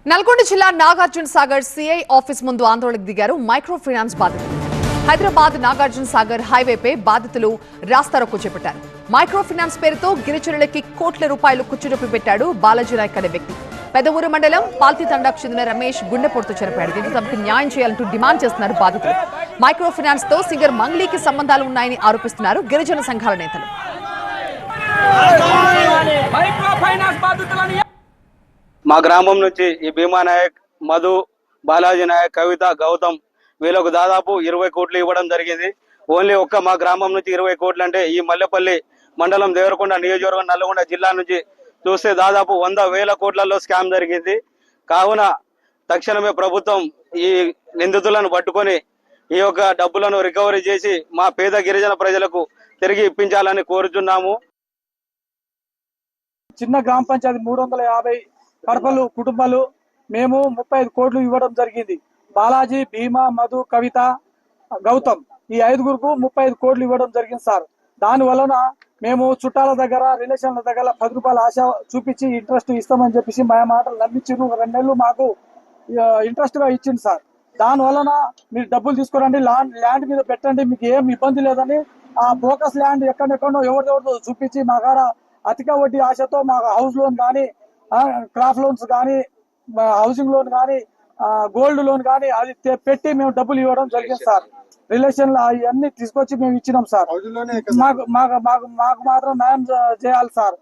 నల్గొండ జిల్లా Nagarjuna Sagar CI office ముందు ఆందోళనకు దిగారు మైక్రో ఫైనాన్స్ బాధితులు. హైదరాబాద్ నాగార్జున సాగర్ హైవేపై బాధితులు రాస్తారోకో చేపట్టారు. మైక్రో ఫైనాన్స్ పేరుతో గిరిజనులకి కోట్ల రూపాయలు కుచ్చునొప్పి పెట్టాడు బాలాజీ నాయక్ అనే వ్యక్తి. పెదవూరు మండలం పాల్తీతండాకు చెందిన రమేష్ గుండెపోటుతో చనిపోయాడు. దీంతో తమకు న్యాయం చేయాలంటూ డిమాండ్ చేస్తున్నారు బాధితులు. మైక్రో ఫైనాన్స్ తో సింగర్ మంగ్లీకి సంబంధాలు ఉన్నాయని ఆరోపిస్తున్నారు గిరిజన సంఘాల నేతలు. మా గ్రామం నుంచి ఈ భీమా నాయక్, మధు, బాలాజీ నాయక్, కవిత, గౌతమ్ వీళ్ళకు దాదాపు 20 కోట్లు ఇవ్వడం జరిగింది. ఓన్లీ ఒక్క మా గ్రామం నుంచి 20 కోట్లు అంటే ఈ మల్లెపల్లి మండలం దేవరకొండ నియోజకవర్గం నల్గొండ జిల్లా నుంచి చూస్తే దాదాపు 100,000 కోట్లలో స్కామ్ జరిగింది. కావున తక్షణమే ప్రభుత్వం ఈ నిందితులను పట్టుకొని ఈ యొక్క డబ్బులను రికవరీ చేసి మా పేద గిరిజన ప్రజలకు తిరిగి ఇప్పించాలని కోరుచున్నాము. చిన్న గ్రామ పంచాయతీ 350 కడపలు కుటుంబాలు మేము 35 కోట్లు ఇవ్వడం జరిగింది. బాలాజీ, భీమా, మధు, కవిత, గౌతమ్ ఈ 5గురుకు 35 కోట్లు ఇవ్వడం జరిగింది సార్. దాని వలన మేము చుట్టాల దగ్గర, రిలేషన్ల దగ్గర 10 రూపాయల ఆశ చూపించి ఇంట్రెస్ట్ ఇస్తామని చెప్పేసి మా మాటలు నమ్మించారు. 2 నెలలు మాకు ఇంట్రెస్ట్ గా ఇచ్చింది సార్. దాని వలన మీరు డబ్బులు తీసుకురండి, ల్యాండ్ మీద పెట్టండి, మీకు ఏం ఇబ్బంది లేదని ఆ ఫోకస్ ల్యాండ్ ఎక్కడెక్కడో ఎవరితో చూపించి మా కాడ అధిక వడ్డీ ఆశతో మా హౌస్ లోన్ కానీ, క్రాప్ లోన్స్ కానీ, హౌసింగ్ లోన్ కానీ, గోల్డ్ లోన్ కానీ అది పెట్టి మేము డబ్బులు ఇవ్వడం జరిగింది సార్. రిలేషన్ అవన్నీ తీసుకొచ్చి మేము ఇచ్చినాం సార్. మాకు మాత్రం న్యాయం చేయాలి సార్.